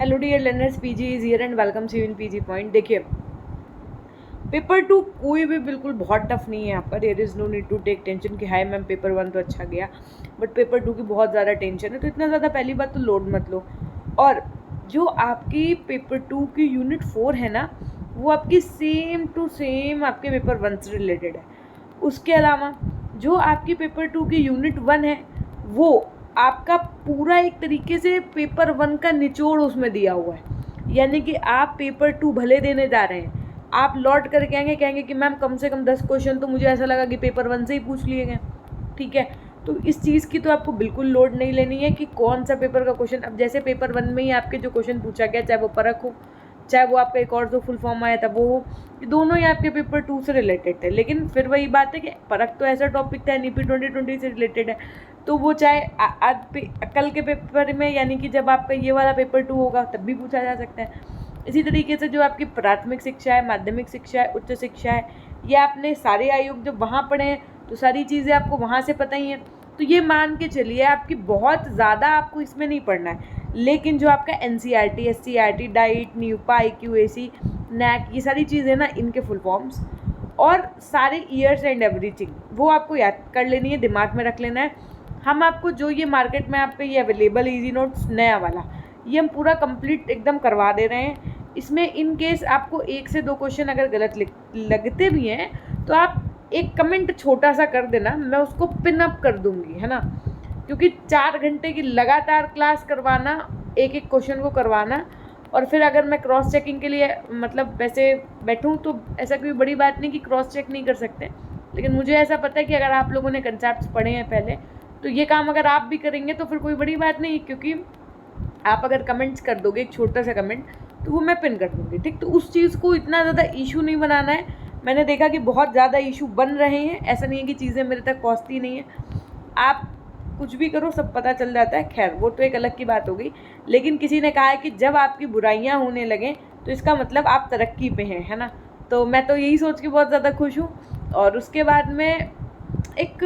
Hello dear learners, PG is here and welcome to in PG point. देखिए, paper 2 कोई भी बिल्कुल बहुत टफ नहीं है आपका। There is no need to take tension कि हाय मैम पेपर 1 तो अच्छा गया, बट पेपर 2 की बहुत ज़्यादा टेंशन है। तो इतना ज़्यादा पहली बात तो लोड मत लो। और जो आपकी पेपर 2 की यूनिट 4 है ना, वो आपकी सेम टू सेम आपके पेपर 1 से रिलेटेड है। उसके अलावा जो आपकी पेपर 2 की यूनिट 1 है, वो आपका पूरा एक तरीके से पेपर 1 का निचोड़ उसमें दिया हुआ है। यानी कि आप पेपर 2 भले देने जा रहे हैं, आप लौट कर कहेंगे कि मैम कम से कम 10 क्वेश्चन तो मुझे ऐसा लगा कि पेपर 1 से ही पूछ लिए गए। ठीक है, तो इस चीज़ की तो आपको बिल्कुल लोड नहीं लेनी है कि कौन सा पेपर का क्वेश्चन। अब जैसे पेपर 1 में ही आपके जो क्वेश्चन पूछा गया, चाहे वो परख हो, चाहे वो आपका एक और जो फुल फॉर्म आया था वो हो, ये दोनों ही आपके पेपर 2 से रिलेटेड थे। लेकिन फिर वही बात है कि परख तो ऐसा टॉपिक था, NEP 2020 से रिलेटेड है, तो वो चाहे आज कल के पेपर में, यानी कि जब आपका ये वाला पेपर 2 होगा तब भी पूछा जा सकता है। इसी तरीके से जो आपकी प्राथमिक शिक्षा है, माध्यमिक शिक्षा है, उच्च शिक्षा है, ये आपने सारे आयोग जब वहाँ पढ़े हैं तो सारी चीज़ें आपको वहाँ से पता ही हैं। तो ये मान के चलिए आपकी बहुत ज़्यादा आपको इसमें नहीं पढ़ना है। लेकिन जो आपका NCERT, SCERT, diet, NUEPA, IQAC, NAC, ये सारी चीज़ें ना, इनके फुल फॉर्म्स और सारे ईयर्स एंड एवरीथिंग वो आपको याद कर लेनी है, दिमाग में रख लेना है। हम आपको जो ये मार्केट में आप पे ये अवेलेबल इजी नोट्स नया वाला, ये हम पूरा कंप्लीट एकदम करवा दे रहे हैं। इसमें इन केस आपको 1 से 2 क्वेश्चन अगर गलत लगते भी हैं तो आप एक कमेंट छोटा सा कर देना, मैं उसको पिन अप कर दूंगी, है ना। क्योंकि 4 घंटे की लगातार क्लास करवाना, एक एक क्वेश्चन को करवाना, और फिर अगर मैं क्रॉस चेकिंग के लिए मतलब वैसे बैठूं तो ऐसा कोई बड़ी बात नहीं कि क्रॉस चेक नहीं कर सकते। लेकिन मुझे ऐसा पता है कि अगर आप लोगों ने कंसेप्ट पढ़े हैं पहले, तो ये काम अगर आप भी करेंगे तो फिर कोई बड़ी बात नहीं, क्योंकि आप अगर कमेंट्स कर दोगे एक छोटा सा कमेंट तो वो मैं पिन कर दूँगी। ठीक, तो उस चीज़ को इतना ज़्यादा इशू नहीं बनाना है। मैंने देखा कि बहुत ज़्यादा इशू बन रहे हैं, ऐसा नहीं है कि चीज़ें मेरे तक पहुँचती नहीं है। आप कुछ भी करो सब पता चल जाता है, खैर वो तो एक अलग की बात हो गई। लेकिन किसी ने कहा है कि जब आपकी बुराइयाँ होने लगें तो इसका मतलब आप तरक्की पे हैं, है ना। तो मैं तो यही सोच के बहुत ज़्यादा खुश हूँ। और उसके बाद में एक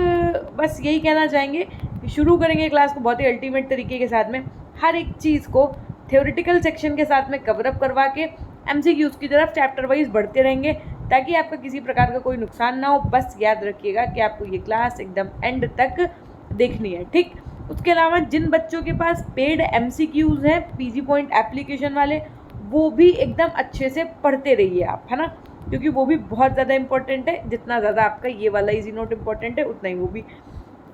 बस यही कहना चाहेंगे कि शुरू करेंगे क्लास को बहुत ही अल्टीमेट तरीके के साथ में, हर एक चीज़ को थ्योरेटिकल सेक्शन के साथ में कवर अप करवा के MCQs की तरफ चैप्टर वाइज बढ़ते रहेंगे, ताकि आपका किसी प्रकार का कोई नुकसान ना हो। बस याद रखिएगा कि आपको ये क्लास एकदम एंड तक देखनी है। ठीक, उसके अलावा जिन बच्चों के पास पेड MCQs हैं पीजी पॉइंट एप्लीकेशन वाले, वो भी एकदम अच्छे से पढ़ते रहिए आप, है ना, क्योंकि वो भी बहुत ज़्यादा इंपॉर्टेंट है। जितना ज़्यादा आपका ये वाला इजी नोट इंपॉर्टेंट है, उतना ही वो भी।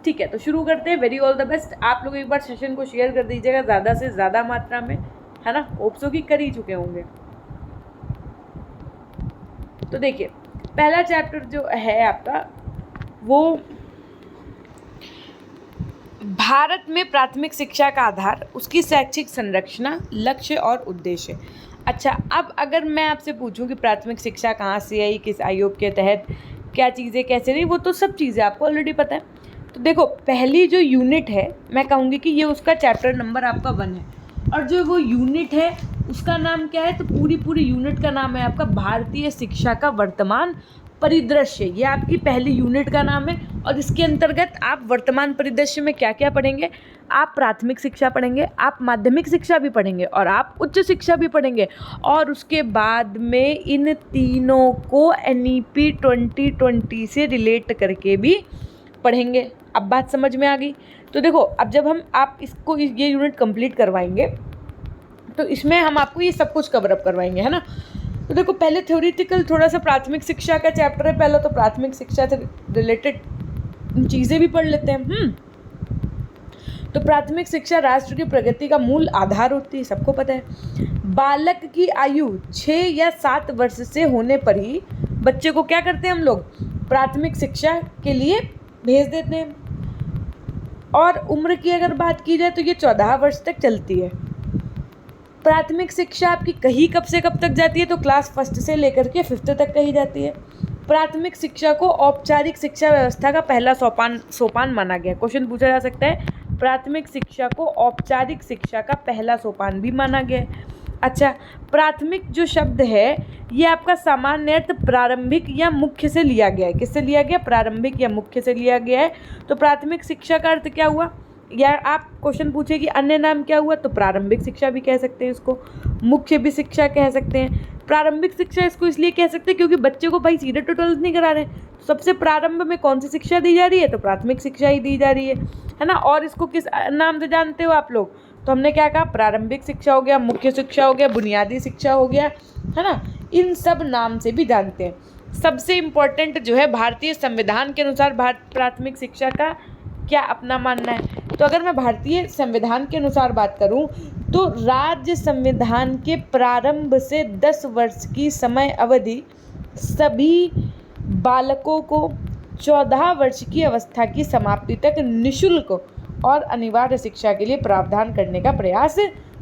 ठीक है, तो शुरू करते हैं। Very all the best. आप लोग एक बार सेशन को शेयर कर दीजिएगा ज़्यादा से ज़्यादा मात्रा में, है ना। होप्सो की कर ही चुके होंगे। तो देखिए, पहला चैप्टर जो है आपका, वो भारत में प्राथमिक शिक्षा का आधार, उसकी शैक्षिक संरचना, लक्ष्य और उद्देश्य। अच्छा, अब अगर मैं आपसे पूछूं कि प्राथमिक शिक्षा कहाँ से आई, किस आयोग के तहत, क्या चीज़ें कैसे रही, वो तो सब चीज़ें आपको ऑलरेडी पता है। तो देखो, पहली जो यूनिट है मैं कहूँगी कि ये उसका चैप्टर नंबर आपका 1 है। और जो वो यूनिट है उसका नाम क्या है, तो पूरी यूनिट का नाम है आपका भारतीय शिक्षा का वर्तमान परिदृश्य। ये आपकी पहली यूनिट का नाम है। और इसके अंतर्गत आप वर्तमान परिदृश्य में क्या क्या पढ़ेंगे, आप प्राथमिक शिक्षा पढ़ेंगे, आप माध्यमिक शिक्षा भी पढ़ेंगे और आप उच्च शिक्षा भी पढ़ेंगे। और उसके बाद में इन तीनों को NEP 2020 से रिलेट करके भी पढ़ेंगे। अब बात समझ में आ गई। तो देखो, अब जब आप इसको ये यूनिट कंप्लीट करवाएंगे तो इसमें हम आपको ये सब कुछ कवर अप करवाएंगे, है ना। तो देखो, पहले थ्योरेटिकल थोड़ा सा प्राथमिक शिक्षा का चैप्टर है पहला, तो प्राथमिक शिक्षा से रिलेटेड चीज़ें भी पढ़ लेते हैं। तो प्राथमिक शिक्षा राष्ट्र की प्रगति का मूल आधार होती है, सबको पता है। बालक की आयु 6 या 7 वर्ष से होने पर ही बच्चे को क्या करते हैं हम लोग, प्राथमिक शिक्षा के लिए भेज देते हैं। और उम्र की अगर बात की जाए तो ये 14 वर्ष तक चलती है। प्राथमिक शिक्षा आपकी कहीं कब से कब तक जाती है, तो क्लास 1 से लेकर के 5th तक कही जाती है। प्राथमिक शिक्षा को औपचारिक शिक्षा व्यवस्था का पहला सोपान माना गया। क्वेश्चन पूछा जा सकता है, प्राथमिक शिक्षा को औपचारिक शिक्षा का पहला सोपान भी माना गया है। अच्छा, प्राथमिक जो शब्द है ये आपका सामान्य अर्थ प्रारंभिक या मुख्य से लिया गया है। किससे लिया गया, प्रारंभिक या मुख्य से लिया गया है। तो प्राथमिक शिक्षा का अर्थ क्या हुआ, या आप क्वेश्चन पूछे कि अन्य नाम क्या हुआ, तो प्रारंभिक शिक्षा भी कह सकते हैं इसको, मुख्य भी शिक्षा कह सकते हैं। प्रारंभिक शिक्षा इसको इसलिए कह सकते हैं क्योंकि बच्चे को भाई सीधे तो 12th नहीं करा रहे हैं, सबसे प्रारंभ में कौन सी शिक्षा दी जा रही है, तो प्राथमिक शिक्षा ही दी जा रही है ना। और इसको किस नाम से जानते हो आप लोग, तो हमने क्या कहा, प्रारंभिक शिक्षा हो गया, मुख्य शिक्षा हो गया, बुनियादी शिक्षा हो गया, है ना, इन सब नाम से भी जानते हैं। सबसे इम्पोर्टेंट जो है, भारतीय संविधान के अनुसार प्राथमिक शिक्षा का क्या अपना मानना है। तो अगर मैं भारतीय संविधान के अनुसार बात करूं तो राज्य संविधान के प्रारंभ से 10 वर्ष की समय अवधि सभी बालकों को 14 वर्ष की अवस्था की समाप्ति तक निःशुल्क और अनिवार्य शिक्षा के लिए प्रावधान करने का प्रयास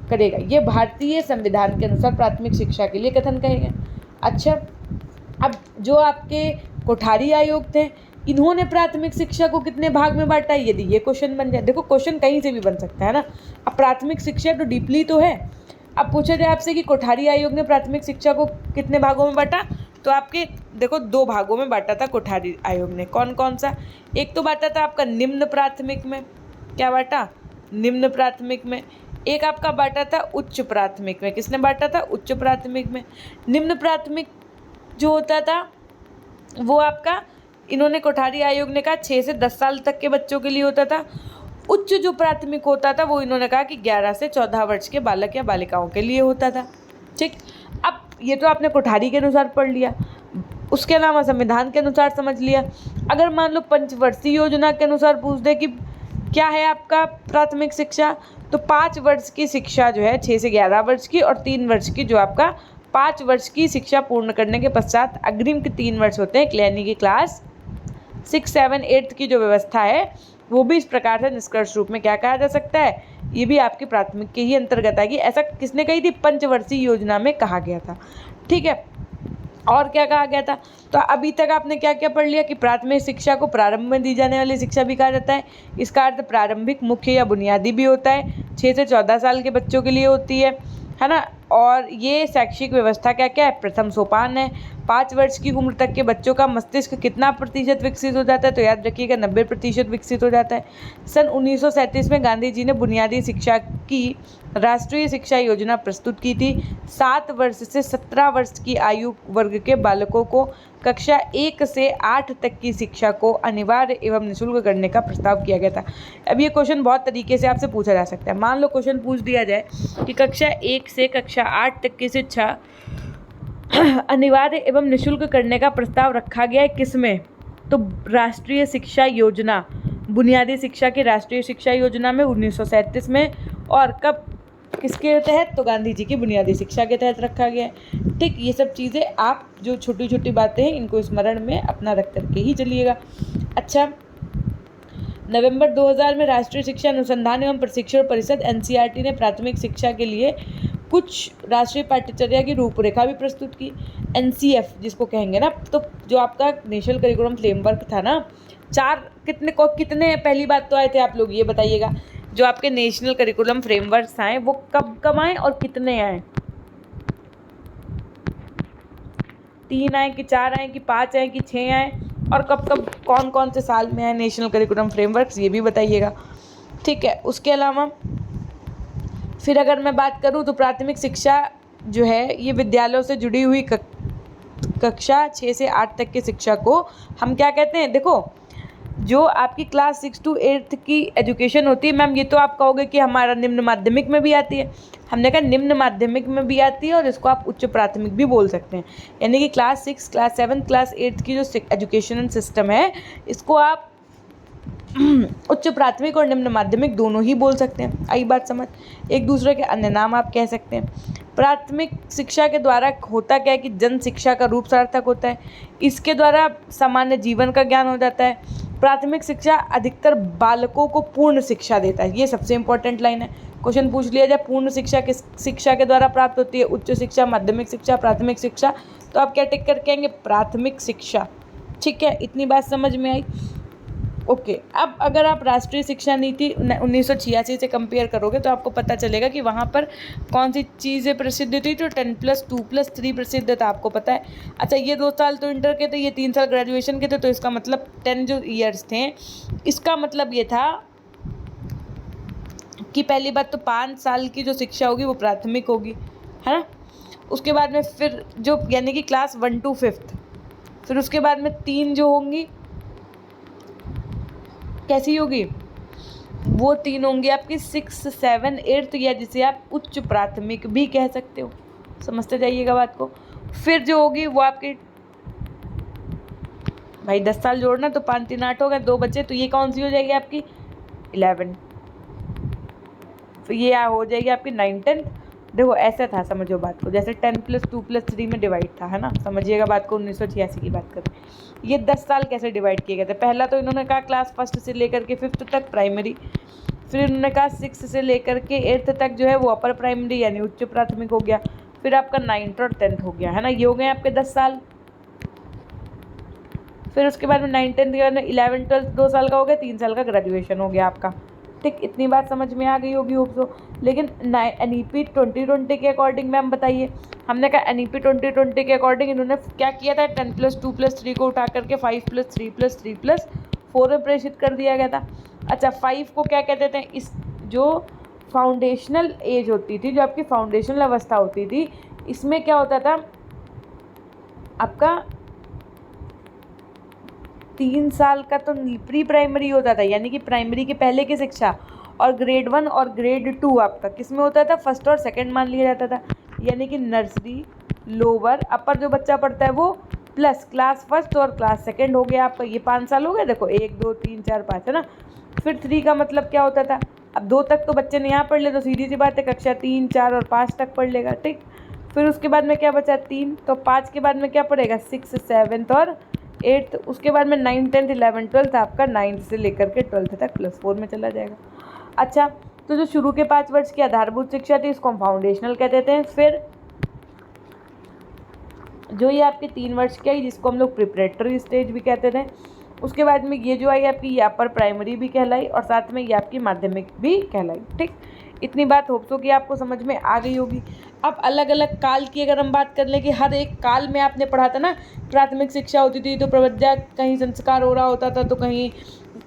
करेगा। ये भारतीय संविधान के अनुसार प्राथमिक शिक्षा के लिए कथन कहेंगे। अच्छा, अब जो आपके कोठारी आयोग थे, इन्होंने प्राथमिक शिक्षा को कितने भाग में बांटा, यदि ये क्वेश्चन बन जाए, देखो क्वेश्चन कहीं से भी बन सकता है ना। अब प्राथमिक शिक्षा तो डीपली तो है, अब पूछा जाए आपसे कि कोठारी आयोग ने प्राथमिक शिक्षा को कितने भागों में बांटा, तो आपके देखो 2 भागों में बांटा था कोठारी आयोग ने। कौन कौन सा, एक तो बांटा था आपका निम्न प्राथमिक में, क्या बांटा, निम्न प्राथमिक में। एक आपका बांटा था उच्च प्राथमिक में। किसने बांटा था, उच्च प्राथमिक में। निम्न प्राथमिक जो होता था वो आपका, इन्होंने कोठारी आयोग ने कहा 6 से 10 साल तक के बच्चों के लिए होता था। उच्च जो प्राथमिक होता था वो इन्होंने कहा कि 11 से 14 वर्ष के बालक या बालिकाओं के लिए होता था। ठीक, अब ये तो आपने कोठारी के अनुसार पढ़ लिया, उसके अलावा संविधान के अनुसार समझ लिया। अगर मान लो पंचवर्षीय योजना के अनुसार पूछ दे कि क्या है आपका प्राथमिक शिक्षा, तो 5 वर्ष की शिक्षा जो है 6 से 11 वर्ष की, और 3 वर्ष की जो आपका 5 वर्ष की शिक्षा पूर्ण करने के पश्चात अग्रिम के 3 वर्ष होते हैं, यानी कि क्लास 6, 7, 8 की जो व्यवस्था है वो भी इस प्रकार से निष्कर्ष रूप में क्या कहा जा सकता है, ये भी आपकी प्राथमिक के ही अंतर्गत आएगी। ऐसा किसने कही थी, पंचवर्षीय योजना में कहा गया था। ठीक है, और क्या कहा गया था, तो अभी तक आपने क्या क्या पढ़ लिया कि प्राथमिक शिक्षा को प्रारंभ में दी जाने वाली शिक्षा भी कहा जाता है। इसका अर्थ प्रारंभिक, मुख्य या बुनियादी भी होता है। 6 से 14 साल के बच्चों के लिए होती है ना। और ये शैक्षिक व्यवस्था क्या क्या है, प्रथम सोपान है। 5 वर्ष की उम्र तक के बच्चों का मस्तिष्क कितना प्रतिशत विकसित हो जाता है, तो याद रखिएगा 90% विकसित हो जाता है। सन 1937 में गांधी जी ने बुनियादी शिक्षा की राष्ट्रीय शिक्षा योजना प्रस्तुत की थी। 7 वर्ष से 17 वर्ष की आयु वर्ग के बालकों को कक्षा 1 से 8 तक की शिक्षा को अनिवार्य एवं निःशुल्क करने का प्रस्ताव किया गया था। अब ये क्वेश्चन बहुत तरीके से आपसे पूछा जा सकता है। मान लो क्वेश्चन पूछ दिया जाए कि कक्षा 1 से कक्षा 8 तक की शिक्षा अनिवार्य एवं निःशुल्क करने का प्रस्ताव रखा गया है किसमें, तो राष्ट्रीय शिक्षा योजना, बुनियादी शिक्षा की राष्ट्रीय शिक्षा योजना में 1937 में। और कब, किसके तहत, तो गांधी जी की बुनियादी शिक्षा के तहत रखा गया है। ठीक, ये सब चीज़ें आप जो छोटी छोटी बातें हैं इनको स्मरण में अपना रख करके ही चलिएगा। अच्छा, नवंबर 2000 में राष्ट्रीय शिक्षा अनुसंधान एवं प्रशिक्षण परिषद NCERT ने प्राथमिक शिक्षा के लिए कुछ राष्ट्रीय पाठ्यचर्या की रूपरेखा भी प्रस्तुत की। NCF जिसको कहेंगे ना, तो जो आपका नेशनल करिकुलम फ्रेमवर्क था ना, कितने पहली बात तो आए थे आप लोग ये बताइएगा, जो आपके नेशनल करिकुलम फ्रेमवर्क आए वो कब आए और कितने आए, 3 आए कि 4 आए कि 5 आए कि 6 आए, और कब कौन कौन से साल में आए नेशनल करिकुलम फ्रेमवर्क, ये भी बताइएगा। ठीक है, उसके अलावा फिर अगर मैं बात करूं तो प्राथमिक शिक्षा जो है ये विद्यालयों से जुड़ी हुई कक्षा 6 से 8 तक की शिक्षा को हम क्या कहते हैं, देखो जो आपकी क्लास 6 to 8 की एजुकेशन होती है, मैम ये तो आप कहोगे कि हमारा निम्न माध्यमिक में भी आती है, हमने कहा निम्न माध्यमिक में भी आती है और इसको आप उच्च प्राथमिक भी बोल सकते हैं। यानी कि क्लास 6, क्लास 7, क्लास 8 की जो एजुकेशन सिस्टम है इसको आप उच्च प्राथमिक और निम्न माध्यमिक दोनों ही बोल सकते हैं। आई बात समझ, एक दूसरे के अन्य नाम आप कह सकते हैं। प्राथमिक शिक्षा के द्वारा होता क्या है कि जन शिक्षा का रूप सार्थक होता है, इसके द्वारा सामान्य जीवन का ज्ञान हो जाता है। प्राथमिक शिक्षा अधिकतर बालकों को पूर्ण शिक्षा देता है, ये सबसे इंपॉर्टेंट लाइन है। क्वेश्चन पूछ लिया जाए पूर्ण शिक्षा किस शिक्षा के द्वारा प्राप्त होती है, उच्च शिक्षा, माध्यमिक शिक्षा, प्राथमिक शिक्षा, तो आप क्या टिक करके आएंगे, प्राथमिक शिक्षा। ठीक है, इतनी बात समझ में आई। ओके, अब अगर आप राष्ट्रीय शिक्षा नीति 1986 से कंपेयर करोगे तो आपको पता चलेगा कि वहाँ पर कौन सी चीज़ें प्रसिद्ध थी, तो 10+2+3 प्रसिद्ध था, आपको पता है। अच्छा, ये 2 साल तो इंटर के थे, ये 3 साल ग्रेजुएशन के थे, तो इसका मतलब 10 जो ईयर्स थे, इसका मतलब ये था कि पहली बात तो 5 साल की जो शिक्षा होगी वो प्राथमिक होगी, है ना। उसके बाद में फिर जो यानी कि क्लास 1 to 5th, फिर उसके बाद में 3 जो होंगी कैसी होगी, वो 3 होंगी आपकी 6, 7, 8, या जिसे आप उच्च प्राथमिक भी कह सकते हो, समझते जाइएगा बात को। फिर जो होगी वो आपकी, भाई 10 साल जोड़ना तो 5 3 8 हो गए, 2 बचे, तो ये कौन सी हो जाएगी आपकी 11। तो ये हो जाएगी आपकी 9 10। देखो ऐसा था, समझो बात को, जैसे 10 + 2 + 3 में डिवाइड था, है ना, समझिएगा बात को। 1986 की बात करें, ये 10 साल कैसे डिवाइड किए गए थे। पहला तो इन्होंने कहा क्लास 1 से लेकर के 5th तक प्राइमरी, फिर इन्होंने कहा 6 से लेकर के 8th तक जो है वो अपर प्राइमरी यानी उच्च प्राथमिक हो गया, फिर आपका 9th और 10th हो गया, है ना। ये हो गए आपके 10 साल। फिर उसके बाद में 9 10 के बाद में 11 12 2 साल का हो गया, 3 साल का ग्रेजुएशन हो गया आपका। ठीक, इतनी बात समझ में आ गई होगी होप सो। लेकिन NEP 2020 के अकॉर्डिंग मैम बताइए, हमने कहा NEP 2020 के अकॉर्डिंग इन्होंने क्या किया था, 10 + 2 + 3 को उठा करके 5 + 3 + 3 + 4 में प्रेषित कर दिया गया था। अच्छा, 5 को क्या कहते थे, इस जो फाउंडेशनल एज होती थी, जो आपकी फाउंडेशनल अवस्था होती थी, इसमें क्या होता था आपका 3 साल का तो प्री प्राइमरी होता था, यानी कि प्राइमरी के पहले की शिक्षा, और ग्रेड 1 और ग्रेड 2 आपका किस में होता था, फर्स्ट और सेकंड मान लिया जाता था। यानी कि नर्सरी, लोअर, अपर जो बच्चा पढ़ता है वो, प्लस क्लास 1 और क्लास 2 हो गया आपका। ये 5 साल हो गए, देखो 1 2 3 4 5, है ना। फिर 3 का मतलब क्या होता था, अब 2 तक तो बच्चे ने यहाँ पढ़ ले, तो सीधी सी बात है कक्षा 3 4 और 5 तक पढ़ लेगा। ठीक, फिर उसके बाद में क्या बचा 3, तो 5 के बाद में क्या पढ़ेगा 6 7 और 8। उसके बाद में 9 10 11 12 आपका 9th से लेकर के 12th तक +4 में चला जाएगा। अच्छा, तो जो शुरू के 5 वर्ष की आधारभूत शिक्षा थी इसको हम फाउंडेशनल कह देते हैं। फिर जो ये आपके 3 वर्ष की आई जिसको हम लोग प्रिपरेटरी स्टेज भी कहते थे, उसके बाद में ये जो आई आपकी ये अपर प्राइमरी भी कहलाई, और साथ में ये आपकी माध्यमिक भी कहलाई। ठीक, इतनी बात होप सो कि आपको समझ में आ गई होगी। अब अलग अलग काल की अगर हम बात कर लें कि हर एक काल में आपने पढ़ा था ना, प्राथमिक शिक्षा होती थी तो प्रवृत्तियाँ कहीं संस्कार हो रहा होता था, तो कहीं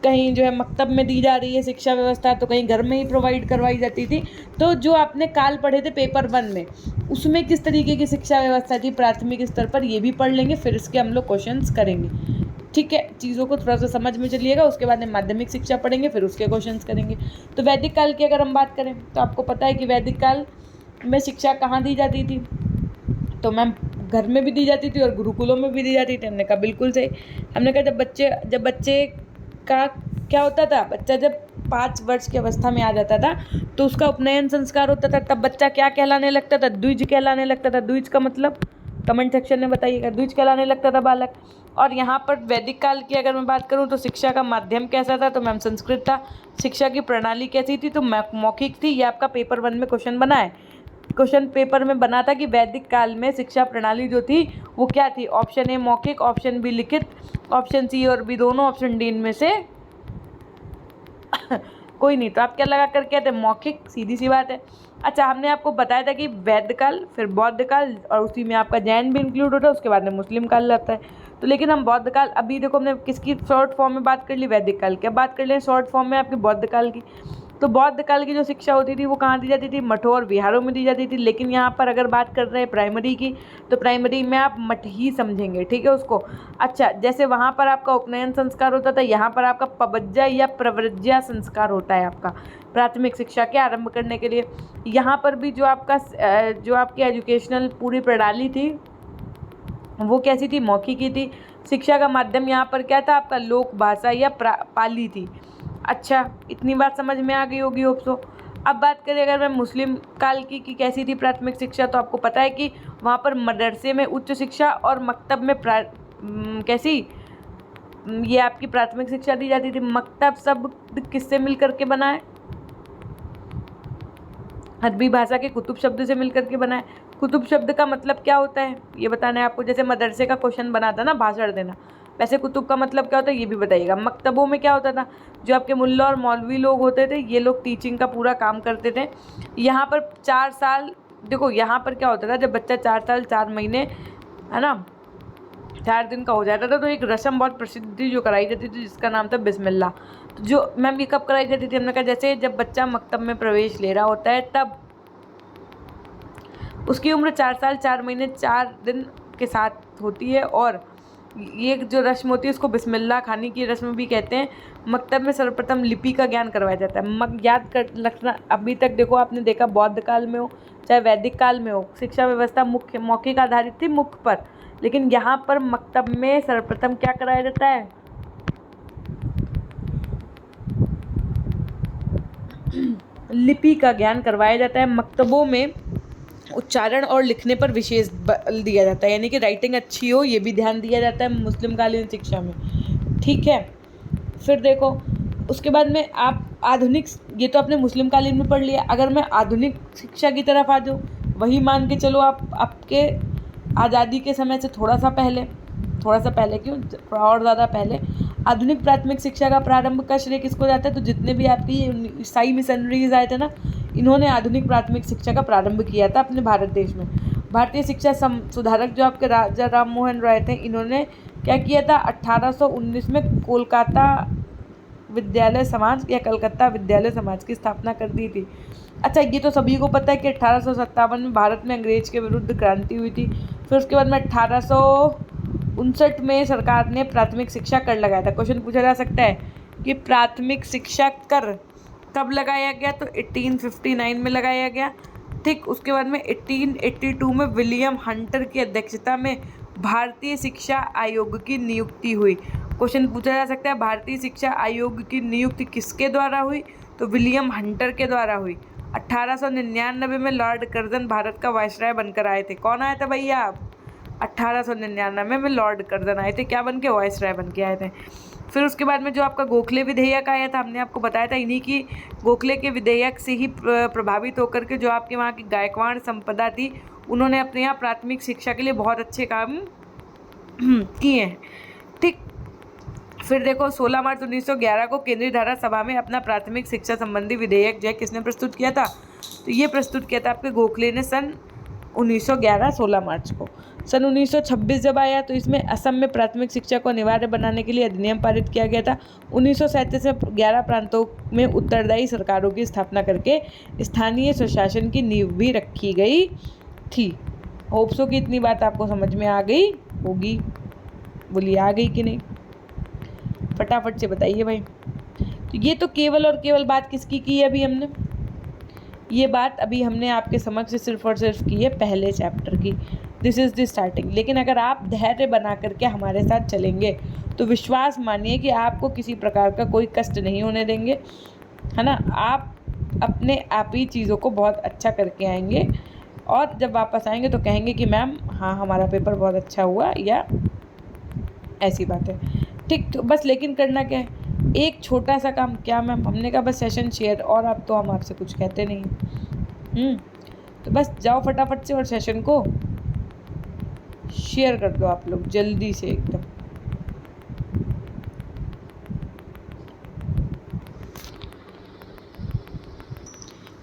कहीं जो है मकतब में दी जा रही है शिक्षा व्यवस्था, तो कहीं घर में ही प्रोवाइड करवाई जाती थी। तो जो आपने काल पढ़े थे पेपर 1 में, उसमें किस तरीके की शिक्षा व्यवस्था थी प्राथमिक स्तर पर, ये भी पढ़ लेंगे, फिर इसके हम लोग क्वेश्चंस करेंगे। ठीक है, चीज़ों को थोड़ा सा समझ में चलिएगा। उसके बाद में माध्यमिक शिक्षा पढ़ेंगे, फिर उसके क्वेश्चंस करेंगे। तो वैदिक काल की अगर हम बात करें तो आपको पता है कि वैदिक काल में शिक्षा कहाँ दी जाती थी, तो मैम घर में भी दी जाती थी और गुरुकुलों में भी दी जाती थी। हमने कहा बिल्कुल सही। हमने कहा जब बच्चे का क्या होता था, बच्चा जब 5 वर्ष की अवस्था में आ जाता था तो उसका उपनयन संस्कार होता था। तब बच्चा क्या कहलाने लगता था, द्विज कहलाने लगता था। द्विज का मतलब कमेंट सेक्शन में बताइएगा, द्विज कहलाने लगता था बालक। और यहाँ पर वैदिक काल की अगर मैं बात करूँ तो शिक्षा का माध्यम कैसा था, तो मैम संस्कृत था। शिक्षा की प्रणाली कैसी थी, तो मौखिक थी। ये आपका पेपर 1 में क्वेश्चन बना है, क्वेश्चन पेपर में बना था कि वैदिक काल में शिक्षा प्रणाली जो थी वो क्या थी। ऑप्शन ए मौखिक, ऑप्शन बी लिखित, ऑप्शन सी और बी दोनों, ऑप्शन डी इनमें से कोई नहीं। तो आप क्या लगा कर कहते हैं, मौखिक, सीधी सी बात है। अच्छा, हमने आपको बताया था कि वैदिक काल, फिर बौद्ध काल, और उसी में आपका जैन भी इंक्लूड होता है, उसके बाद में मुस्लिम काल लगता है। तो लेकिन हम बौद्ध काल, अभी देखो हमने किसकी शॉर्ट फॉर्म में बात कर ली, वैदिक काल की। अब बात कर लें शॉर्ट फॉर्म में आपकी बौद्ध काल की। तो बौद्ध काल की जो शिक्षा होती थी वो कहाँ दी जाती थी, मठों और विहारों में दी जाती थी। लेकिन यहाँ पर अगर बात कर रहे हैं प्राइमरी की, तो प्राइमरी में आप मठ ही समझेंगे, ठीक है उसको। अच्छा, जैसे वहाँ पर आपका उपनयन संस्कार होता था, यहाँ पर आपका पबज्जा या प्रव्रज्या संस्कार होता है आपका प्राथमिक शिक्षा के आरंभ करने के लिए। यहाँ पर भी जो आपकी एजुकेशनल पूरी प्रणाली थी वो कैसी थी, मौखिक ही थी। शिक्षा का माध्यम यहाँ पर क्या था आपका, लोक भाषा या पाली थी। अच्छा, इतनी बात समझ में आ गई होगी होप सो। अब बात करें अगर मैं मुस्लिम काल की कैसी थी प्राथमिक शिक्षा, तो आपको पता है कि वहाँ पर मदरसे में उच्च शिक्षा और मकतब में कैसी ये आपकी प्राथमिक शिक्षा दी जाती थी। मकतब शब्द किससे मिल करके बना है, अरबी भाषा के कुतुब शब्द से मिल करके बना है। कुतुब शब्द का मतलब क्या होता है ये बताना है आपको। जैसे मदरसे का क्वेश्चन बना था ना, भाषण देना, वैसे कुतुब का मतलब क्या होता है ये भी बताइएगा। मकतबों में क्या होता था, जो आपके मुल्ला और मौलवी लोग होते थे, ये लोग टीचिंग का पूरा काम करते थे। यहाँ पर 4 साल, देखो यहाँ पर क्या होता था, जब बच्चा 4 साल 4 महीने, है ना, 4 दिन का हो जाता था। तो एक रस्म बहुत प्रसिद्ध थी जो कराई जाती थी, जिसका नाम था बिस्मिल्लाह। तो जो मैम ये कब कराई जाती थी? हमने कहा जैसे जब बच्चा मकतब में प्रवेश ले रहा होता है तब उसकी उम्र 4 साल 4 महीने 4 दिन के साथ होती है। और ये जो रस्म होती है उसको बिस्मिल्लाह खानी की रस्म भी कहते हैं। मकतब में सर्वप्रथम लिपि का ज्ञान करवाया जाता है। याद कर रखना, अभी तक देखो आपने देखा बौद्ध काल में हो चाहे वैदिक काल में हो, शिक्षा व्यवस्था मुख्य मौखिक आधारित थी, मुख पर। लेकिन यहाँ पर मकतब में सर्वप्रथम क्या कराया जाता है? लिपि का ज्ञान करवाया जाता है। मकतबों में उच्चारण और लिखने पर विशेष बल दिया जाता है, यानी कि राइटिंग अच्छी हो ये भी ध्यान दिया जाता है मुस्लिम कालीन शिक्षा में। ठीक है, फिर देखो उसके बाद में आप आधुनिक, ये तो आपने मुस्लिम कालीन में पढ़ लिया। अगर मैं आधुनिक शिक्षा की तरफ आ जाऊँ, वही मान के चलो आप आपके आज़ादी के समय से थोड़ा सा पहले क्यों, थोड़ा और ज़्यादा पहले आधुनिक प्राथमिक शिक्षा का प्रारंभ का श्रेय किसको जाता है? तो जितने भी आपकी ईसाई मिशनरीज आए थे ना, इन्होंने आधुनिक प्राथमिक शिक्षा का प्रारंभ किया था अपने भारत देश में। भारतीय शिक्षा सुधारक जो आपके राजा राम मोहन राय थे, इन्होंने क्या किया था? 1819 में कोलकाता विद्यालय समाज या कलकत्ता विद्यालय समाज की स्थापना कर दी थी। अच्छा, ये तो सभी को पता है कि 1857 में भारत में अंग्रेज के विरुद्ध क्रांति हुई थी। फिर उसके बाद में 1859 में सरकार ने प्राथमिक शिक्षा कर लगाया था। क्वेश्चन पूछा जा सकता है कि प्राथमिक शिक्षा कर कब लगाया गया? तो 1859 में लगाया गया। ठीक, उसके बाद में 1882 में विलियम हंटर की अध्यक्षता में भारतीय शिक्षा आयोग की नियुक्ति हुई। क्वेश्चन पूछा जा सकता है भारतीय शिक्षा आयोग की नियुक्ति किसके द्वारा हुई? तो विलियम हंटर के द्वारा हुई। 1899 में लॉर्ड कर्जन भारत का वायसराय बनकर आए थे। कौन आया था भैया? आप 1899 में लॉर्ड कर्जन आए थे, क्या बन के? वायसराय बन के आए थे। फिर उसके बाद में जो आपका गोखले विधेयक आया था, हमने आपको बताया था इन्हीं की गोखले के विधेयक से ही प्रभावित होकर के जो आपके वहाँ की गायकवाड़ संपदा थी, उन्होंने अपने यहाँ प्राथमिक शिक्षा के लिए बहुत अच्छे काम किए हैं। ठीक, फिर देखो 16 मार्च 1911 को केंद्रीय धारा सभा में अपना प्राथमिक शिक्षा संबंधी विधेयक जो है किसने प्रस्तुत किया था? तो ये प्रस्तुत किया था आपके गोखले ने सन 1911 16 मार्च को। सन 1926 जब आया तो इसमें असम में प्राथमिक शिक्षा को अनिवार्य बनाने के लिए अधिनियम पारित किया गया था। 1937 में 11 प्रांतों में उत्तरदायी सरकारों की स्थापना करके स्थानीय स्वशासन की नींव भी रखी गई थी। होप्सो की इतनी बात आपको समझ में आ गई होगी। बोलिए आ गई कि नहीं? फटाफट से बताइए भाई। तो ये तो केवल और केवल बात किसकी की है? अभी हमने ये बात हमने आपके समक्ष सिर्फ और सिर्फ की है पहले चैप्टर की। This is the starting. लेकिन अगर आप धैर्य बना करके हमारे साथ चलेंगे तो विश्वास मानिए कि आपको किसी प्रकार का कोई कष्ट नहीं होने देंगे, है ना। आप अपने आप ही चीज़ों को बहुत अच्छा करके आएंगे और जब वापस आएंगे तो कहेंगे कि मैम हाँ हमारा पेपर बहुत अच्छा हुआ, या ऐसी बात है। ठीक, तो बस लेकिन करना क्या है? एक छोटा सा काम। क्या मैम? हमने कहा बस सेशन शेयर, और अब तो हम आपसे कुछ कहते नहीं। तो बस जाओ फटाफट से और सेशन को शेयर कर दो आप लोग जल्दी से एकदम।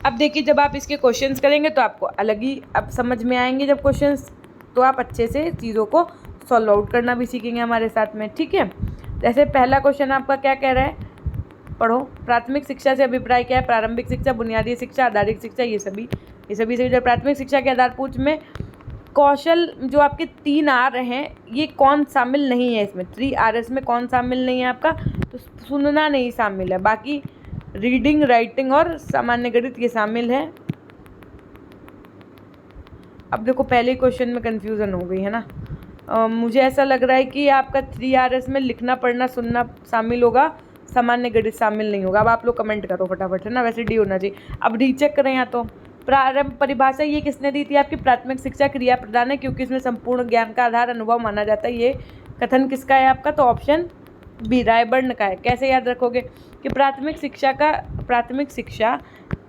अब देखिए जब आप इसके क्वेश्चंस करेंगे तो आपको अलग ही अब समझ में आएंगे जब क्वेश्चंस, तो आप अच्छे से चीज़ों को सॉल्व आउट करना भी सीखेंगे हमारे साथ में। ठीक है, जैसे पहला क्वेश्चन आपका क्या कह रहा है? पढ़ो। प्राथमिक शिक्षा से अभिप्राय क्या है? प्रारंभिक शिक्षा, बुनियादी शिक्षा, आधारिक शिक्षा, ये सभी से। प्राथमिक शिक्षा के आधार पूछ में कौशल जो आपके 3 आ रहे हैं, ये कौन शामिल नहीं है इसमें? 3 RS में कौन शामिल नहीं है आपका? तो सुनना नहीं शामिल है, बाकी रीडिंग, राइटिंग और सामान्य गणित ये शामिल है। अब देखो पहले क्वेश्चन में कन्फ्यूज़न हो गई है ना। मुझे ऐसा लग रहा है कि आपका 3 RS में लिखना पढ़ना सुनना शामिल होगा, सामान्य गणित शामिल नहीं होगा। अब आप लोग कमेंट करो फटाफट, है ना। वैसे डी होना चाहिए। अब रीचेक करें यहाँ तो प्रारंभ परिभाषा ये किसने दी थी? आपकी प्राथमिक शिक्षा क्रिया प्रदान है, क्योंकि इसमें संपूर्ण ज्ञान का आधार अनुभव माना जाता है। ये कथन किसका है आपका? तो ऑप्शन बी रायबर्न का है। कैसे याद रखोगे कि प्राथमिक शिक्षा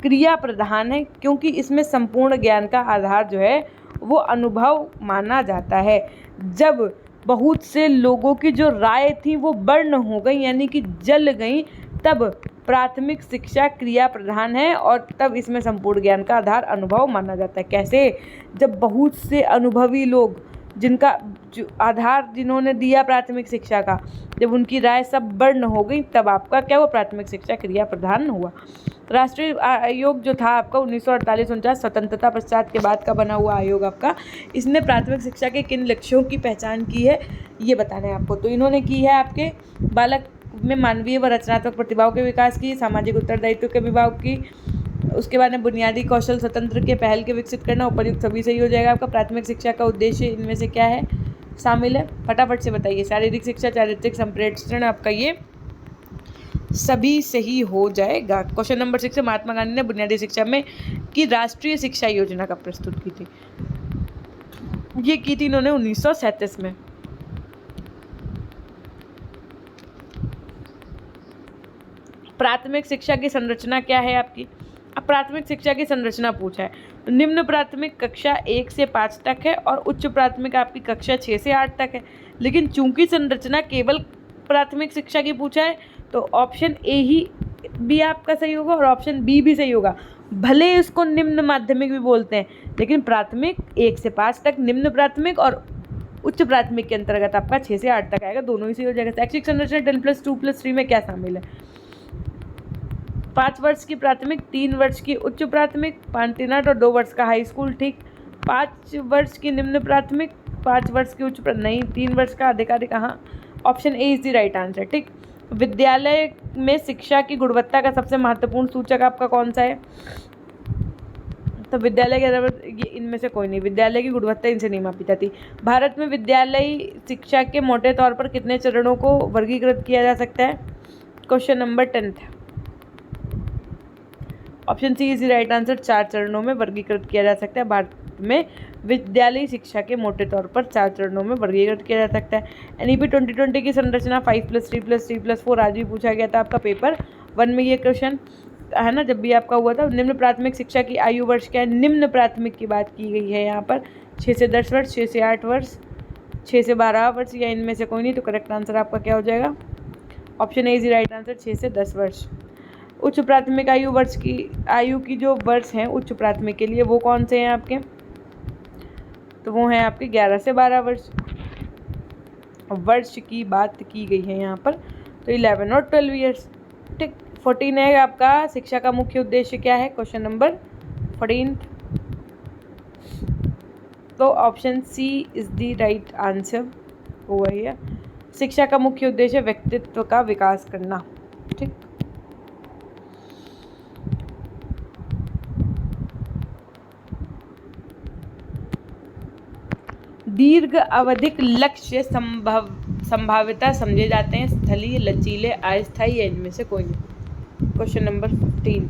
क्रिया प्रधान है, क्योंकि इसमें संपूर्ण ज्ञान का आधार जो है वो अनुभव माना जाता है। जब बहुत से लोगों की जो राय थी वो बर्न हो गई, यानी कि जल गई, तब प्राथमिक शिक्षा क्रिया प्रधान है और तब इसमें संपूर्ण ज्ञान का आधार अनुभव माना जाता है। कैसे? जब बहुत से अनुभवी लोग जिनका जो आधार जिन्होंने दिया प्राथमिक शिक्षा का, जब उनकी राय सब वर्ण हो गई तब आपका क्या हुआ, प्राथमिक शिक्षा क्रिया प्रधान हुआ। राष्ट्रीय आयोग जो था आपका 1948-49 स्वतंत्रता पश्चात के बाद का बना हुआ आयोग आपका, इसने प्राथमिक शिक्षा के किन लक्ष्यों की पहचान की है ये बताना है आपको। तो इन्होंने की है आपके बालक में मानवीय व रचनात्मक प्रतिभाओं के विकास की, सामाजिक उत्तरदायित्व के विभाग की, उसके बाद में बुनियादी कौशल स्वतंत्र के पहल के विकसित करना, उपर्युक्त सभी सही हो जाएगा आपका। प्राथमिक शिक्षा का उद्देश्य इनमें से क्या है शामिल है, फटाफट से बताइए। शारीरिक शिक्षा, चारित्रिक संप्रेषण, आपका ये सभी सही हो जाएगा। क्वेश्चन नंबर 6 है, महात्मा गांधी ने बुनियादी शिक्षा में की राष्ट्रीय शिक्षा योजना का प्रस्तुत की थी, ये की थी इन्होंने 1937 में। प्राथमिक शिक्षा की संरचना क्या है आपकी, अब प्राथमिक शिक्षा की संरचना पूछा है तो निम्न प्राथमिक कक्षा 1 से 5 तक है और उच्च प्राथमिक आपकी कक्षा 6 से 8 तक है। लेकिन चूंकि संरचना केवल प्राथमिक शिक्षा की पूछा है तो ऑप्शन ए ही भी आपका सही होगा और ऑप्शन बी भी सही होगा। भले इसको निम्न माध्यमिक भी बोलते हैं, लेकिन प्राथमिक 1 से 5 तक, निम्न प्राथमिक और उच्च प्राथमिक के अंतर्गत आपका 6 से 8 तक आएगा, दोनों ही सही हो जाएगा। शैक्षिक संरचना 10+2+3 में क्या शामिल है, 5 वर्ष की प्राथमिक, 3 वर्ष की उच्च प्राथमिक, 5 3 और 2 वर्ष का हाई स्कूल, ठीक। 5 वर्ष की निम्न प्राथमिक, 5 वर्ष की उच्च नहीं, 3 वर्ष का अधिकारिक, हाँ option A is the right answer, ठीक। विद्यालय में शिक्षा की गुणवत्ता का सबसे महत्वपूर्ण सूचक आपका कौन सा है, तो विद्यालय के ये इनमें से कोई नहीं, विद्यालय की गुणवत्ता इनसे नहीं मापी जाती। भारत में विद्यालय शिक्षा के मोटे तौर पर कितने चरणों को वर्गीकृत किया जा सकता है, क्वेश्चन नंबर 10 था, option C is right answer, 4 चरणों में वर्गीकृत किया जा सकता है। भारत में विद्यालय शिक्षा के मोटे तौर पर 4 चरणों में वर्गीकृत किया जा सकता है। एनईपी 2020 की संरचना 5+3+3+4 आज भी पूछा गया था आपका पेपर 1 में, ये क्वेश्चन है ना, जब भी आपका हुआ था। निम्न प्राथमिक शिक्षा की आयु वर्ष क्या है, निम्न प्राथमिक की बात की गई है यहाँ पर, 6 से 10 वर्ष, 6 से 8 वर्ष, 6 से 12 वर्ष, या इनमें से कोई नहीं, तो करेक्ट आंसर आपका क्या हो जाएगा, option A is right answer, 6 से 10 वर्ष। उच्च प्राथमिक आयु की जो वर्ष हैं उच्च प्राथमिक के लिए वो कौन से हैं आपके, तो वो हैं आपके 11 से 12 वर्ष की बात की गई है यहाँ पर, तो 11 और 12 ईयर्स, ठीक। 14 है आपका, शिक्षा का मुख्य उद्देश्य क्या है, क्वेश्चन नंबर 14, तो option C is the right answer, वो है शिक्षा का मुख्य उद्देश्य व्यक्तित्व का विकास करना, ठीक। दीर्घ अवधिक लक्ष्य संभाव्यता समझे जाते हैं स्थलीय, लचीले, अस्थायी, या इनमें से कोई नहीं, क्वेश्चन नंबर 15,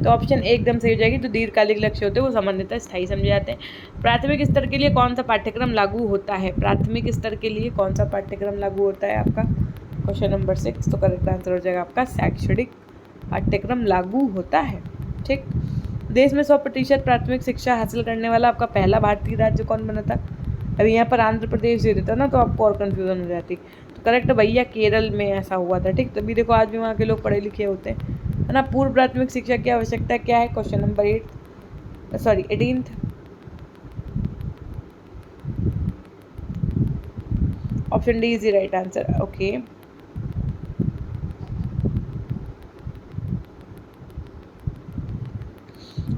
तो ऑप्शन एकदम सही हो जाएगी। तो दीर्घकालिक लक्ष्य होते हैं वो सामान्यतः स्थायी समझे जाते हैं। प्राथमिक स्तर के लिए कौन सा पाठ्यक्रम लागू होता है, प्राथमिक स्तर के लिए कौन सा पाठ्यक्रम लागू होता है आपका, क्वेश्चन नंबर 6, तो करेक्ट आंसर हो जाएगा आपका शैक्षणिक पाठ्यक्रम लागू होता है, ठीक। देश में 100% प्राथमिक शिक्षा हासिल करने वाला आपका पहला भारतीय राज्य कौन बना था, अभी यहाँ पर आंध्र प्रदेश दे देता ना तो आपको और कन्फ्यूजन हो जाती, तो करेक्ट भैया केरल में ऐसा हुआ था, ठीक। तभी देखो आज भी वहाँ के लोग पढ़े लिखे होते हैं, है ना। पूर्व प्राथमिक शिक्षा की आवश्यकता क्या है, question number 18, option D is the right answer, okay.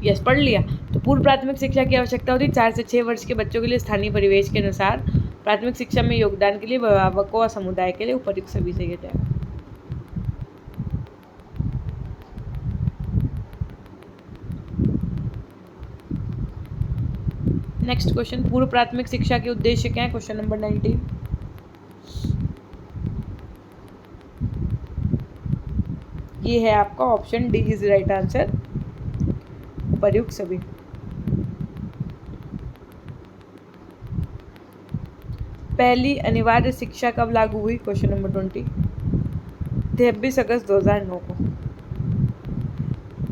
Yes, पढ़ लिया। तो पूर्व प्राथमिक शिक्षा की आवश्यकता होती है 4 से 6 वर्ष के बच्चों के लिए स्थानीय परिवेश के अनुसार प्राथमिक शिक्षा में योगदान के लिए अभिभावकों और समुदाय के लिए उपयुक्त सभी सही हो जाएगा। नेक्स्ट क्वेश्चन, पूर्व प्राथमिक शिक्षा के उद्देश्य क्या है, क्वेश्चन नंबर 19, ये है आपका option D is right answer, उपयुक्त सभी। पहली अनिवार्य शिक्षा कब लागू हुई, क्वेश्चन नंबर 20, 26 अगस्त 2009 को।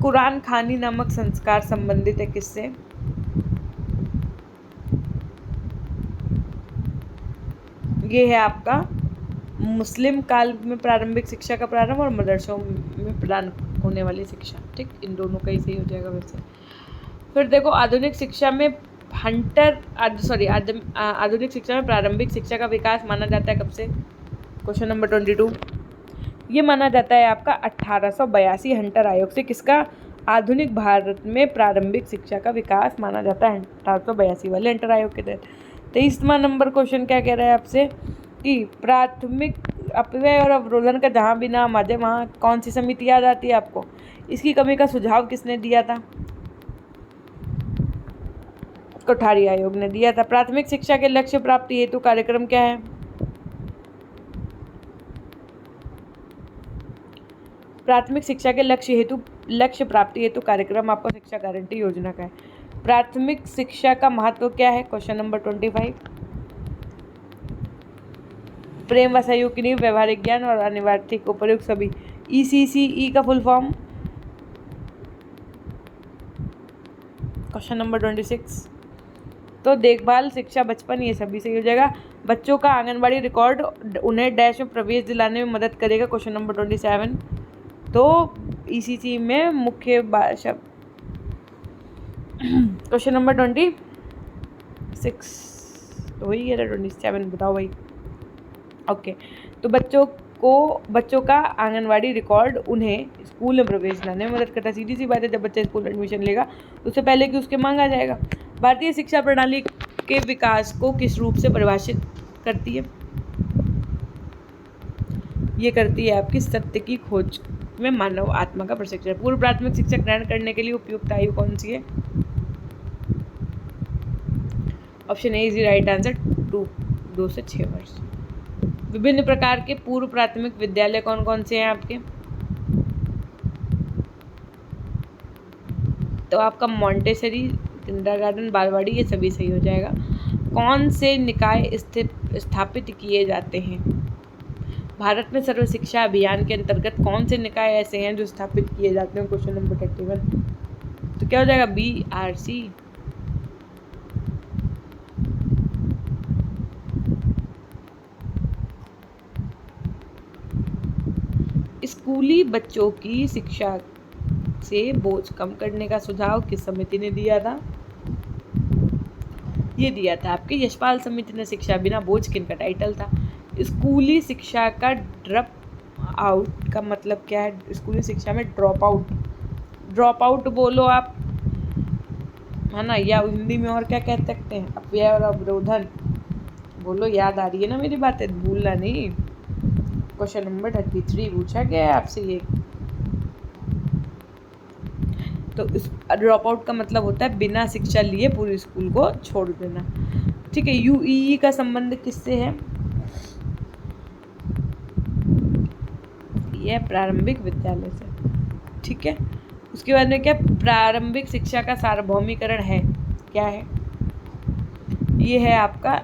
कुरान खानी नामक संस्कार संबंधित है किससे, ये है आपका मुस्लिम काल में प्रारंभिक शिक्षा का प्रारंभ और मदरसों में प्रदान होने वाली शिक्षा, ठीक। इन दोनों का ही सही हो जाएगा वैसे। फिर देखो आधुनिक शिक्षा में आधुनिक शिक्षा में प्रारंभिक शिक्षा का विकास माना जाता है कब से? क्वेश्चन नंबर 22, ये माना जाता है आपका 1882 हंटर आयोग से। किसका? आधुनिक भारत में प्रारंभिक शिक्षा का विकास माना जाता है 1882 वाले हंटर आयोग के तहत। 23वां नंबर क्वेश्चन क्या कह रहा है आपसे कि प्राथमिक अपव्यय और अवरोधन का जहाँ भी नाम आ जाए वहाँ कौन सी समिति याद आती है आपको? इसकी कमी का सुझाव किसने दिया था? कोठारी आयोग ने दिया था। प्राथमिक शिक्षा के लक्ष्य प्राप्ति हेतु कार्यक्रम क्या है? प्राथमिक शिक्षा के लक्ष्य प्राप्ति हेतु कार्यक्रम आपको शिक्षा गारंटी योजना का है। प्राथमिक शिक्षा का महत्व क्या है? क्वेश्चन नंबर 25, प्रेम व सहयोग की नींव, व्यवहारिक ज्ञान और अनिवार्य उपयुक्त सभी। ECCE का फुल फॉर्म? क्वेश्चन नंबर 26, तो देखभाल, शिक्षा, बचपन, ये सभी सही हो जाएगा। बच्चों का आंगनबाड़ी रिकॉर्ड उन्हें डैश में प्रवेश दिलाने में मदद करेगा। क्वेश्चन नंबर 27, तो ECC में मुख्य भाषा। क्वेश्चन नंबर 26 वही है 27, बताओ भाई। ओके, तो बच्चों का आंगनवाड़ी रिकॉर्ड उन्हें स्कूल में प्रवेश दिलाने में मदद करता है। सीधी सी बात है, जब बच्चा स्कूल एडमिशन लेगा उससे पहले कि उसके मांगा जाएगा। भारतीय शिक्षा प्रणाली के विकास को किस रूप से परिभाषित करती है? ये करती है आपकी सत्य की खोज में मानव आत्मा का प्रशिक्षण। पूर्व प्राथमिक शिक्षा ग्रहण करने के लिए उपयुक्त आयु कौन सी है? Option A is the right answer, 2 से 6 वर्ष। विभिन्न प्रकार के पूर्व प्राथमिक विद्यालय कौन कौन से हैं आपके? तो आपका मॉन्टेसरी, किंडरगार्टन, बालवाड़ी, ये सभी सही हो जाएगा। कौन से निकाय स्थापित किए जाते हैं? भारत में सर्व शिक्षा अभियान के अंतर्गत कौन से निकाय ऐसे हैं जो स्थापित किए जाते हैं? क्वेश्चन नंबर 31, तो क्या हो जाएगा? BRC। स्कूली बच्चों की शिक्षा से बोझ कम करने का सुझाव किस समिति ने दिया था? ये दिया था आपके यशपाल समिति ने। शिक्षा बिना बोझ किन का टाइटल था? स्कूली शिक्षा का ड्रॉप आउट का मतलब क्या है? स्कूली शिक्षा में ड्रॉप आउट बोलो आप, है ना, या हिंदी में और क्या कह सकते हैं? अपव्यय और अवरोधन बोलो। याद आ रही है ना मेरी बातें, भूलना नहीं। क्वेश्चन नंबर 33 पूछा गया है आपसे ये। तो इस ड्रॉप आउट का मतलब होता है बिना शिक्षा लिए पूरी स्कूल को छोड़ देना। ठीक है। UEE का संबंध किससे है? यह प्रारंभिक विद्यालय से। ठीक है। उसके बाद में क्या? प्रारंभिक शिक्षा का सार्वभौमिकरण है, क्या है? ये है आपका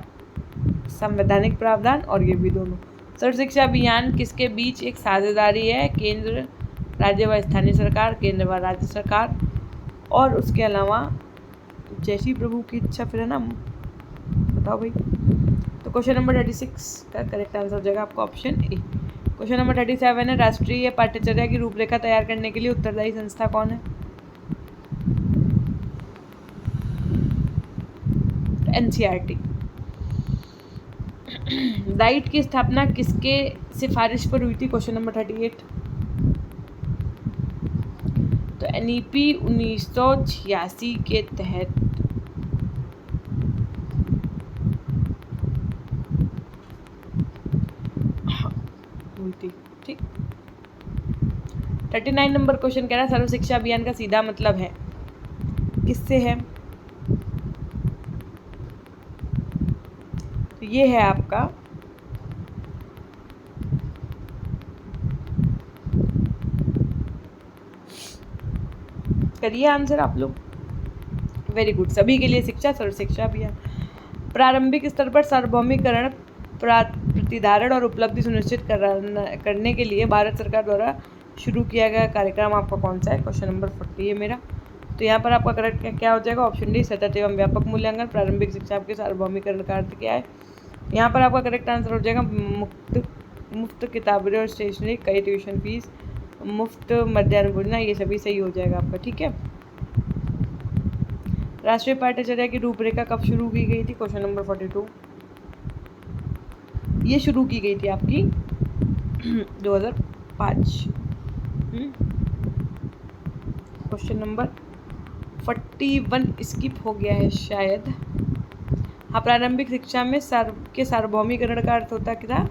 संवैधानिक प्रावधान, और ये भी दोनों। सर्व शिक्षा अभियान किसके बीच एक साझेदारी है? केंद्र, राज्य व स्थानीय सरकार, केंद्र व राज्य सरकार, और उसके अलावा जैसी प्रभु की इच्छा, फिर है ना, बताओ भाई। तो क्वेश्चन नंबर 36 का करेक्ट आंसर हो जाएगा आपका ऑप्शन ए। क्वेश्चन नंबर 37 है, राष्ट्रीय पाठ्यचर्या की रूपरेखा तैयार करने के लिए उत्तरदायी संस्था कौन है? NCERT। डाइट की स्थापना किसके सिफारिश पर हुई थी? Question number 38। तो NEP 1986 के तहत हुई थी। ठीक। 39 नंबर क्वेश्चन कह रहा है सर्व शिक्षा अभियान का सीधा मतलब है, किससे है? तो ये है आपका करिए आंसर आप लोग। Very good. सभी के लिए शिक्षा, सर्व शिक्षा अभियान। प्रारंभिक स्तर पर सार्वभौमिकरण, प्रतिधारण और उपलब्धि सुनिश्चित करने के लिए भारत सरकार द्वारा शुरू किया गया कार्यक्रम आपका कौन सा है? क्वेश्चन नंबर 40 है मेरा। तो यहाँ पर आपका करेक्ट क्या हो जाएगा? ऑप्शन डी, सतत एवं व्यापक मूल्यांकन। प्रारंभिक शिक्षा आपके सार्वभौमिकरण का अर्थ क्या है? यहाँ पर आपका करेक्ट आंसर हो जाएगा मुफ्त किताबें और स्टेशनरी, कई ट्यूशन फीस, मुफ्त मध्याह्न भोजन, ये सभी सही हो जाएगा आपका। ठीक है। राष्ट्रीय पाठ्यचर्या की रूपरेखा कब शुरू की गई थी? Question number 42। ये शुरू की गई थी आपकी 2005। क्वेश्चन नंबर 41 स्किप हो गया है शायद। हाँ, प्रारंभिक शिक्षा में सार्वभौमिकरण का अर्थ होता क्या था?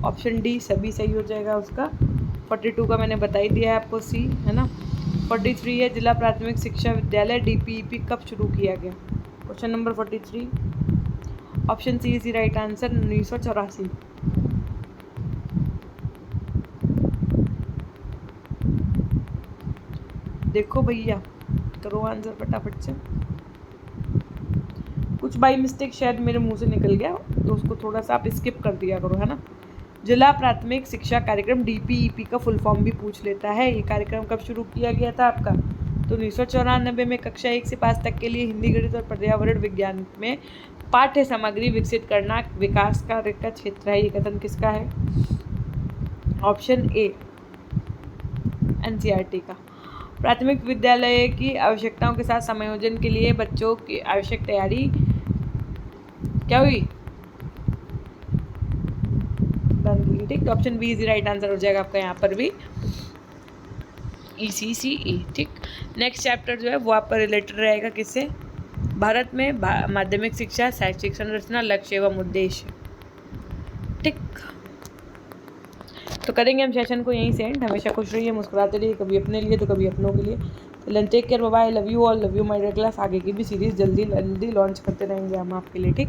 ऑप्शन डी सभी सही हो जाएगा उसका। 42 का मैंने बता ही दिया है आपको, सी है ना। 43 है जिला प्राथमिक शिक्षा विद्यालय DPEP कब शुरू किया गया? Question number 43 option C is right answer 1984। देखो भैया, करो आंसर फटाफट से। कुछ बाई मिस्टेक शायद मेरे मुंह से निकल गया, तो उसको थोड़ा सा आप स्किप कर दिया करो, है ना। जिला प्राथमिक शिक्षा कार्यक्रम DPEP का फुल फॉर्म भी पूछ लेता है। ये कार्यक्रम कब शुरू किया गया था आपका? तो 1994 में कक्षा 1 से 5 तक के लिए हिंदी, गणित और पर्यावरण विज्ञान में पाठ्य सामग्री विकसित करना विकास कार्य का क्षेत्र है। ये कथन किसका है? ऑप्शन ए NCERT का। प्राथमिक विद्यालय की आवश्यकताओं के साथ समायोजन के लिए बच्चों की आवश्यक तैयारी क्या हुई? ठीक, option B is right answer हो जाएगा आपका यहाँ पर भी, ECCE। ठीक, नेक्स्ट चैप्टर जो है वो आपका रिलेटेड रहेगा किससे? भारत में माध्यमिक शिक्षा, शैक्षिक संरचना, लक्ष्य एवं उद्देश्य। ठीक, तो करेंगे हम सेशन को यहीं से एंड। हमेशा खुश रहिए, मुस्कुराते रहिए, कभी अपने लिए तो कभी अपनों के लिए। तो take care, bye, love you all, love you my dear class. आगे की भी सीरीज जल्दी लॉन्च करते रहेंगे हम आपके लिए। ठीक।